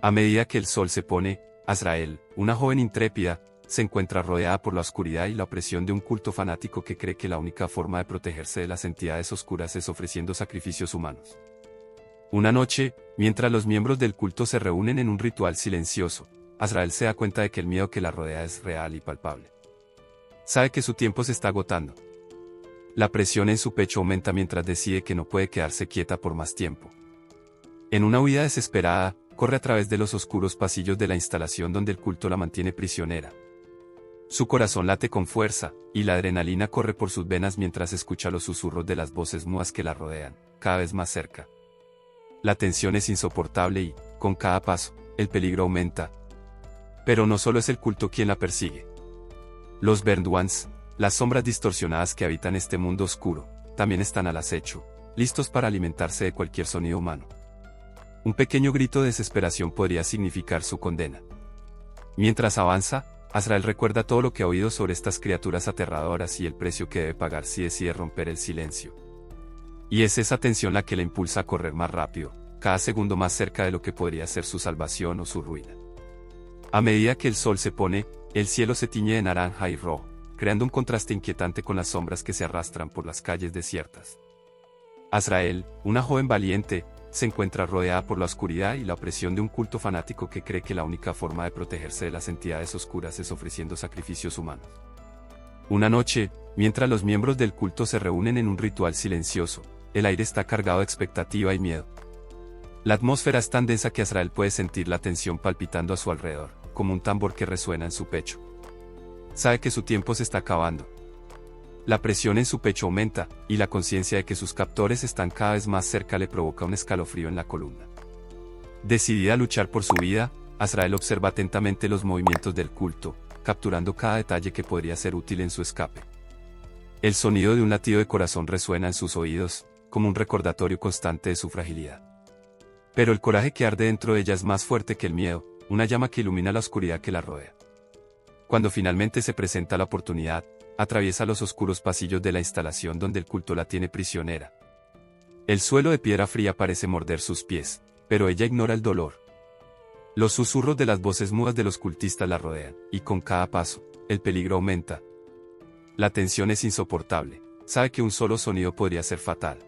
A medida que el sol se pone, Azrael, una joven intrépida, se encuentra rodeada por la oscuridad y la opresión de un culto fanático que cree que la única forma de protegerse de las entidades oscuras es ofreciendo sacrificios humanos. Una noche, mientras los miembros del culto se reúnen en un ritual silencioso, Azrael se da cuenta de que el miedo que la rodea es real y palpable. Sabe que su tiempo se está agotando. La presión en su pecho aumenta mientras decide que no puede quedarse quieta por más tiempo. En una huida desesperada, corre a través de los oscuros pasillos de la instalación donde el culto la mantiene prisionera. Su corazón late con fuerza, y la adrenalina corre por sus venas mientras escucha los susurros de las voces mudas que la rodean, cada vez más cerca. La tensión es insoportable y, con cada paso, el peligro aumenta. Pero no solo es el culto quien la persigue. Los Burned Ones, las sombras distorsionadas que habitan este mundo oscuro, también están al acecho, listos para alimentarse de cualquier sonido humano. Un pequeño grito de desesperación podría significar su condena. Mientras avanza, Azrael recuerda todo lo que ha oído sobre estas criaturas aterradoras y el precio que debe pagar si decide romper el silencio. Y es esa tensión la que le impulsa a correr más rápido, cada segundo más cerca de lo que podría ser su salvación o su ruina. A medida que el sol se pone, el cielo se tiñe de naranja y rojo, creando un contraste inquietante con las sombras que se arrastran por las calles desiertas. Azrael, una joven valiente, se encuentra rodeada por la oscuridad y la opresión de un culto fanático que cree que la única forma de protegerse de las entidades oscuras es ofreciendo sacrificios humanos. Una noche, mientras los miembros del culto se reúnen en un ritual silencioso, el aire está cargado de expectativa y miedo. La atmósfera es tan densa que Azrael puede sentir la tensión palpitando a su alrededor, como un tambor que resuena en su pecho. Sabe que su tiempo se está acabando. La presión en su pecho aumenta, y la conciencia de que sus captores están cada vez más cerca le provoca un escalofrío en la columna. Decidida a luchar por su vida, Azrael observa atentamente los movimientos del culto, capturando cada detalle que podría ser útil en su escape. El sonido de un latido de corazón resuena en sus oídos, como un recordatorio constante de su fragilidad. Pero el coraje que arde dentro de ella es más fuerte que el miedo, una llama que ilumina la oscuridad que la rodea. Cuando finalmente se presenta la oportunidad, atraviesa los oscuros pasillos de la instalación donde el culto la tiene prisionera. El suelo de piedra fría parece morder sus pies, pero ella ignora el dolor. Los susurros de las voces mudas de los cultistas la rodean, y con cada paso, el peligro aumenta. La tensión es insoportable, sabe que un solo sonido podría ser fatal.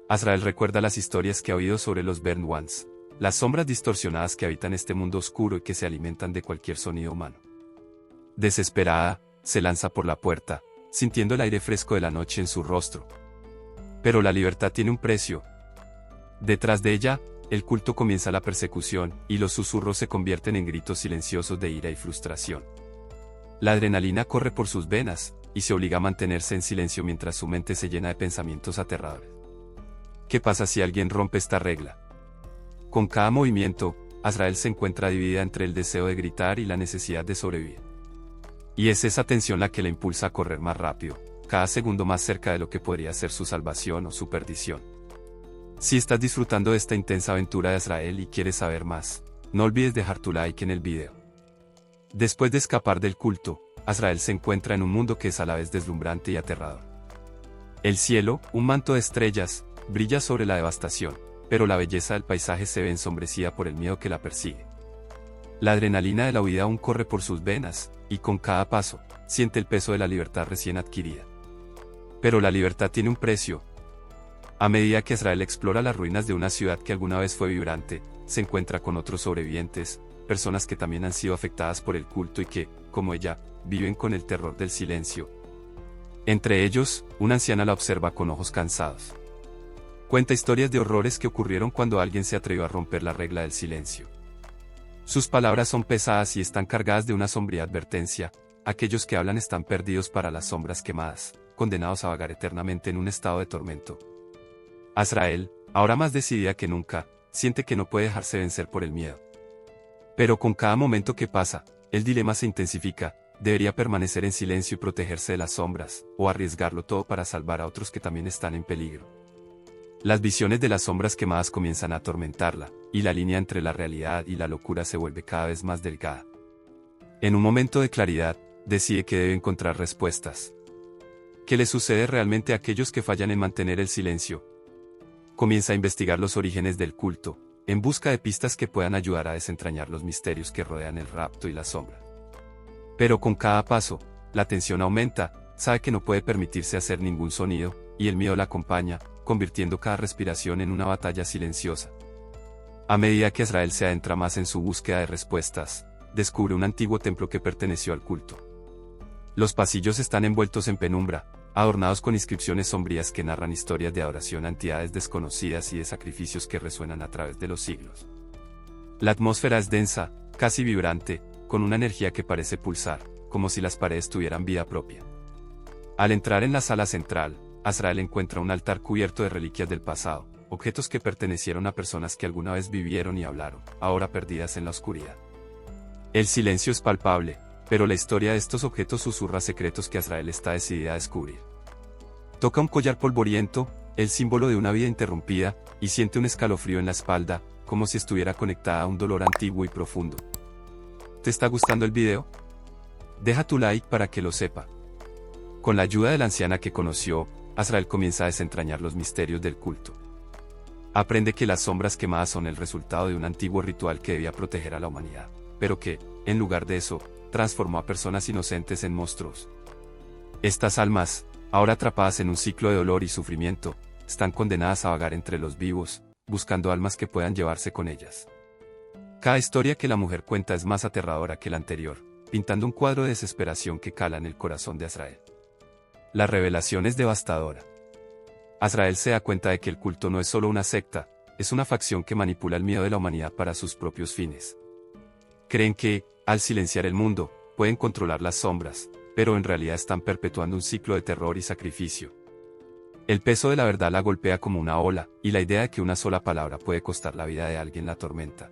Azrael recuerda las historias que ha oído sobre los Burned Ones, las sombras distorsionadas que habitan este mundo oscuro y que se alimentan de cualquier sonido humano. Desesperada, se lanza por la puerta, sintiendo el aire fresco de la noche en su rostro. Pero la libertad tiene un precio. Detrás de ella, el culto comienza la persecución, y los susurros se convierten en gritos silenciosos de ira y frustración. La adrenalina corre por sus venas, y se obliga a mantenerse en silencio mientras su mente se llena de pensamientos aterradores. ¿Qué pasa si alguien rompe esta regla? Con cada movimiento, Azrael se encuentra dividida entre el deseo de gritar y la necesidad de sobrevivir. Y es esa tensión la que la impulsa a correr más rápido, cada segundo más cerca de lo que podría ser su salvación o su perdición. Si estás disfrutando de esta intensa aventura de Azrael y quieres saber más, no olvides dejar tu like en el video. Después de escapar del culto, Azrael se encuentra en un mundo que es a la vez deslumbrante y aterrador. El cielo, un manto de estrellas, brilla sobre la devastación, pero la belleza del paisaje se ve ensombrecida por el miedo que la persigue. La adrenalina de la huida aún corre por sus venas, y con cada paso, siente el peso de la libertad recién adquirida. Pero la libertad tiene un precio. A medida que Azrael explora las ruinas de una ciudad que alguna vez fue vibrante, se encuentra con otros sobrevivientes, personas que también han sido afectadas por el culto y que, como ella, viven con el terror del silencio. Entre ellos, una anciana la observa con ojos cansados. Cuenta historias de horrores que ocurrieron cuando alguien se atrevió a romper la regla del silencio. Sus palabras son pesadas y están cargadas de una sombría advertencia: aquellos que hablan están perdidos para las sombras quemadas, condenados a vagar eternamente en un estado de tormento. Azrael, ahora más decidida que nunca, siente que no puede dejarse vencer por el miedo. Pero con cada momento que pasa, el dilema se intensifica: debería permanecer en silencio y protegerse de las sombras, o arriesgarlo todo para salvar a otros que también están en peligro. Las visiones de las sombras quemadas comienzan a atormentarla, y la línea entre la realidad y la locura se vuelve cada vez más delgada. En un momento de claridad, decide que debe encontrar respuestas. ¿Qué le sucede realmente a aquellos que fallan en mantener el silencio? Comienza a investigar los orígenes del culto, en busca de pistas que puedan ayudar a desentrañar los misterios que rodean el rapto y la sombra. Pero con cada paso, la tensión aumenta, sabe que no puede permitirse hacer ningún sonido, y el miedo la acompaña, convirtiendo cada respiración en una batalla silenciosa. A medida que Azrael se adentra más en su búsqueda de respuestas, descubre un antiguo templo que perteneció al culto. Los pasillos están envueltos en penumbra, adornados con inscripciones sombrías que narran historias de adoración a entidades desconocidas y de sacrificios que resuenan a través de los siglos. La atmósfera es densa, casi vibrante, con una energía que parece pulsar, como si las paredes tuvieran vida propia. Al entrar en la sala central, Azrael encuentra un altar cubierto de reliquias del pasado, objetos que pertenecieron a personas que alguna vez vivieron y hablaron, ahora perdidas en la oscuridad. El silencio es palpable, pero la historia de estos objetos susurra secretos que Azrael está decidida a descubrir. Toca un collar polvoriento, el símbolo de una vida interrumpida, y siente un escalofrío en la espalda, como si estuviera conectada a un dolor antiguo y profundo. ¿Te está gustando el video? Deja tu like para que lo sepa. Con la ayuda de la anciana que conoció, Azrael comienza a desentrañar los misterios del culto. Aprende que las sombras quemadas son el resultado de un antiguo ritual que debía proteger a la humanidad, pero que, en lugar de eso, transformó a personas inocentes en monstruos. Estas almas, ahora atrapadas en un ciclo de dolor y sufrimiento, están condenadas a vagar entre los vivos, buscando almas que puedan llevarse con ellas. Cada historia que la mujer cuenta es más aterradora que la anterior, pintando un cuadro de desesperación que cala en el corazón de Azrael. La revelación es devastadora. Azrael se da cuenta de que el culto no es solo una secta, es una facción que manipula el miedo de la humanidad para sus propios fines. Creen que, al silenciar el mundo, pueden controlar las sombras, pero en realidad están perpetuando un ciclo de terror y sacrificio. El peso de la verdad la golpea como una ola, y la idea de que una sola palabra puede costar la vida de alguien la atormenta.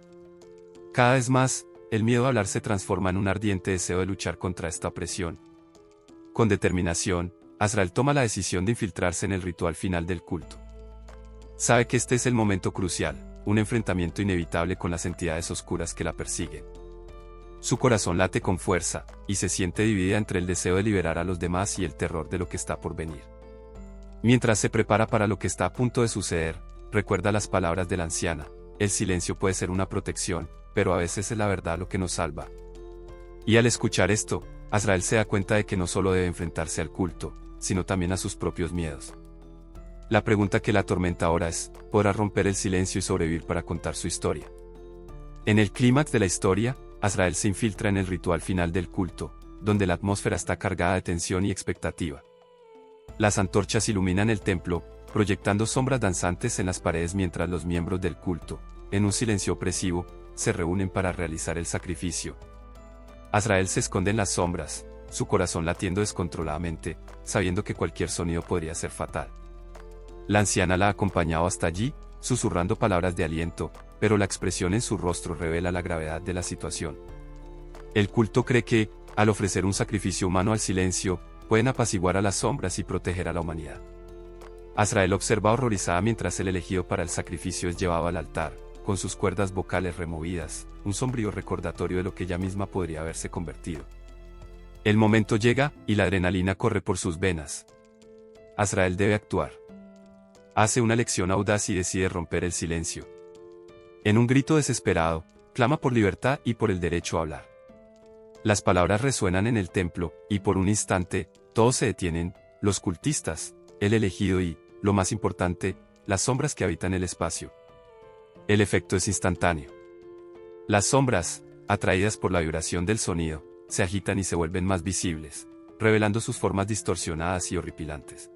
Cada vez más, el miedo a hablar se transforma en un ardiente deseo de luchar contra esta opresión. Con determinación, Azrael toma la decisión de infiltrarse en el ritual final del culto. Sabe que este es el momento crucial, un enfrentamiento inevitable con las entidades oscuras que la persiguen. Su corazón late con fuerza, y se siente dividida entre el deseo de liberar a los demás y el terror de lo que está por venir. Mientras se prepara para lo que está a punto de suceder, recuerda las palabras de la anciana: el silencio puede ser una protección, pero a veces es la verdad lo que nos salva. Y al escuchar esto, Azrael se da cuenta de que no solo debe enfrentarse al culto, sino también a sus propios miedos. La pregunta que la atormenta ahora es: ¿podrá romper el silencio y sobrevivir para contar su historia? En el clímax de la historia, Azrael se infiltra en el ritual final del culto, donde la atmósfera está cargada de tensión y expectativa. Las antorchas iluminan el templo, proyectando sombras danzantes en las paredes mientras los miembros del culto, en un silencio opresivo, se reúnen para realizar el sacrificio. Azrael se esconde en las sombras, su corazón latiendo descontroladamente, sabiendo que cualquier sonido podría ser fatal. La anciana la ha acompañado hasta allí, susurrando palabras de aliento, pero la expresión en su rostro revela la gravedad de la situación. El culto cree que, al ofrecer un sacrificio humano al silencio, pueden apaciguar a las sombras y proteger a la humanidad. Azrael observa horrorizada mientras el elegido para el sacrificio es llevado al altar, con sus cuerdas vocales removidas, un sombrío recordatorio de lo que ella misma podría haberse convertido. El momento llega, y la adrenalina corre por sus venas. Azrael debe actuar. Hace una elección audaz y decide romper el silencio. En un grito desesperado, clama por libertad y por el derecho a hablar. Las palabras resuenan en el templo, y por un instante, todos se detienen: los cultistas, el elegido y, lo más importante, las sombras que habitan el espacio. El efecto es instantáneo. Las sombras, atraídas por la vibración del sonido, se agitan y se vuelven más visibles, revelando sus formas distorsionadas y horripilantes.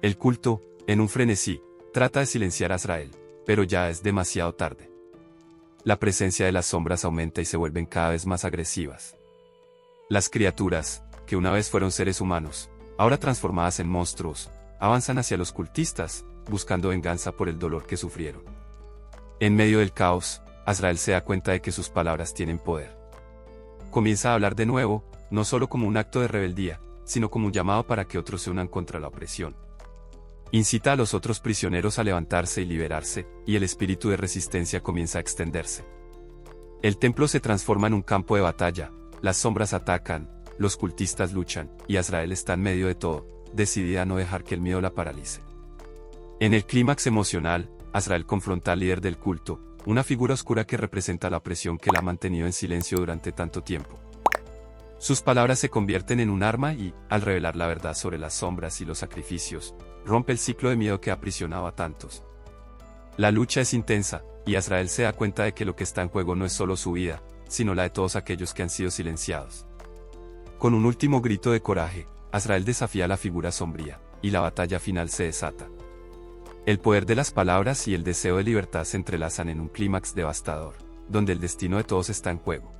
El culto, en un frenesí, trata de silenciar a Azrael, pero ya es demasiado tarde. La presencia de las sombras aumenta y se vuelven cada vez más agresivas. Las criaturas, que una vez fueron seres humanos, ahora transformadas en monstruos, avanzan hacia los cultistas, buscando venganza por el dolor que sufrieron. En medio del caos, Azrael se da cuenta de que sus palabras tienen poder. Comienza a hablar de nuevo, no solo como un acto de rebeldía, sino como un llamado para que otros se unan contra la opresión. Incita a los otros prisioneros a levantarse y liberarse, y el espíritu de resistencia comienza a extenderse. El templo se transforma en un campo de batalla, las sombras atacan, los cultistas luchan, y Azrael está en medio de todo, decidida a no dejar que el miedo la paralice. En el clímax emocional, Azrael confronta al líder del culto, una figura oscura que representa la opresión que la ha mantenido en silencio durante tanto tiempo. Sus palabras se convierten en un arma y, al revelar la verdad sobre las sombras y los sacrificios, rompe el ciclo de miedo que ha aprisionado a tantos. La lucha es intensa, y Azrael se da cuenta de que lo que está en juego no es solo su vida, sino la de todos aquellos que han sido silenciados. Con un último grito de coraje, Azrael desafía a la figura sombría, y la batalla final se desata. El poder de las palabras y el deseo de libertad se entrelazan en un clímax devastador, donde el destino de todos está en juego.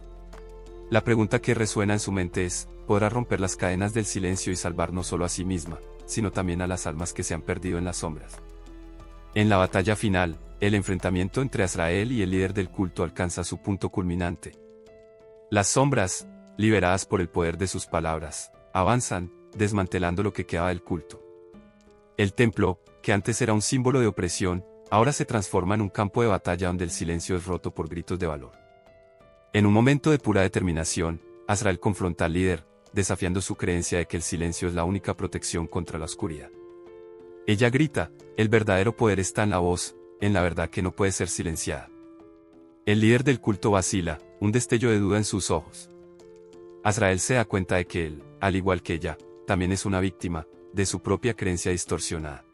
La pregunta que resuena en su mente es, ¿podrá romper las cadenas del silencio y salvar no solo a sí misma, sino también a las almas que se han perdido en las sombras? En la batalla final, el enfrentamiento entre Azrael y el líder del culto alcanza su punto culminante. Las sombras, liberadas por el poder de sus palabras, avanzan, desmantelando lo que quedaba del culto. El templo, que antes era un símbolo de opresión, ahora se transforma en un campo de batalla donde el silencio es roto por gritos de valor. En un momento de pura determinación, Azrael confronta al líder, desafiando su creencia de que el silencio es la única protección contra la oscuridad. Ella grita, el verdadero poder está en la voz, en la verdad que no puede ser silenciada. El líder del culto vacila, un destello de duda en sus ojos. Azrael se da cuenta de que él, al igual que ella, también es una víctima de su propia creencia distorsionada.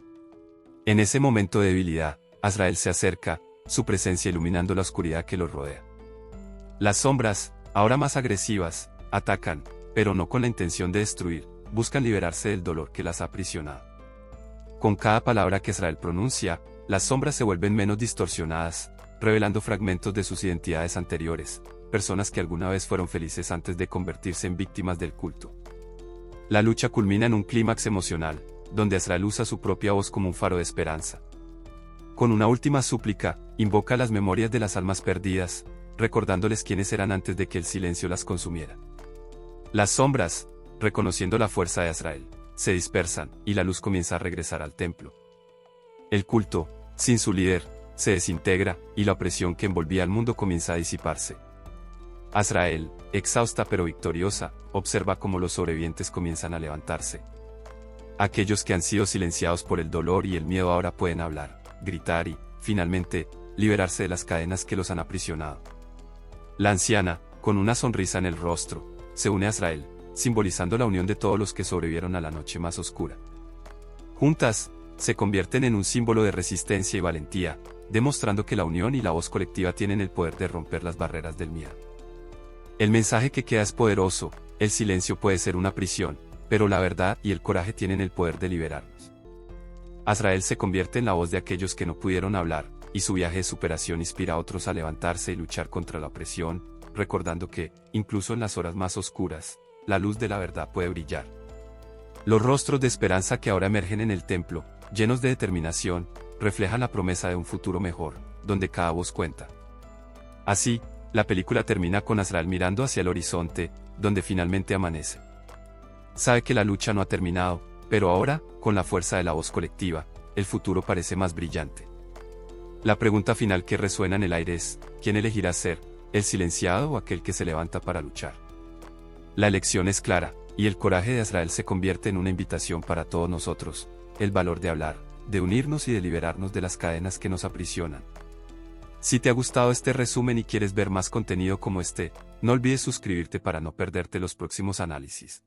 En ese momento de debilidad, Azrael se acerca, su presencia iluminando la oscuridad que los rodea. Las sombras, ahora más agresivas, atacan, pero no con la intención de destruir, buscan liberarse del dolor que las ha aprisionado. Con cada palabra que Azrael pronuncia, las sombras se vuelven menos distorsionadas, revelando fragmentos de sus identidades anteriores, personas que alguna vez fueron felices antes de convertirse en víctimas del culto. La lucha culmina en un clímax emocional, donde Azrael usa su propia voz como un faro de esperanza. Con una última súplica, invoca las memorias de las almas perdidas, recordándoles quiénes eran antes de que el silencio las consumiera. Las sombras, reconociendo la fuerza de Azrael, se dispersan, y la luz comienza a regresar al templo. El culto, sin su líder, se desintegra, y la opresión que envolvía al mundo comienza a disiparse. Azrael, exhausta pero victoriosa, observa cómo los sobrevivientes comienzan a levantarse. Aquellos que han sido silenciados por el dolor y el miedo ahora pueden hablar, gritar y, finalmente, liberarse de las cadenas que los han aprisionado. La anciana, con una sonrisa en el rostro, se une a Azrael, simbolizando la unión de todos los que sobrevivieron a la noche más oscura. Juntas, se convierten en un símbolo de resistencia y valentía, demostrando que la unión y la voz colectiva tienen el poder de romper las barreras del miedo. El mensaje que queda es poderoso, el silencio puede ser una prisión, pero la verdad y el coraje tienen el poder de liberarnos. Azrael se convierte en la voz de aquellos que no pudieron hablar, y su viaje de superación inspira a otros a levantarse y luchar contra la opresión, recordando que, incluso en las horas más oscuras, la luz de la verdad puede brillar. Los rostros de esperanza que ahora emergen en el templo, llenos de determinación, reflejan la promesa de un futuro mejor, donde cada voz cuenta. Así, la película termina con Azrael mirando hacia el horizonte, donde finalmente amanece. Sabe que la lucha no ha terminado, pero ahora, con la fuerza de la voz colectiva, el futuro parece más brillante. La pregunta final que resuena en el aire es, ¿quién elegirá ser, el silenciado o aquel que se levanta para luchar? La elección es clara, y el coraje de Azrael se convierte en una invitación para todos nosotros, el valor de hablar, de unirnos y de liberarnos de las cadenas que nos aprisionan. Si te ha gustado este resumen y quieres ver más contenido como este, no olvides suscribirte para no perderte los próximos análisis.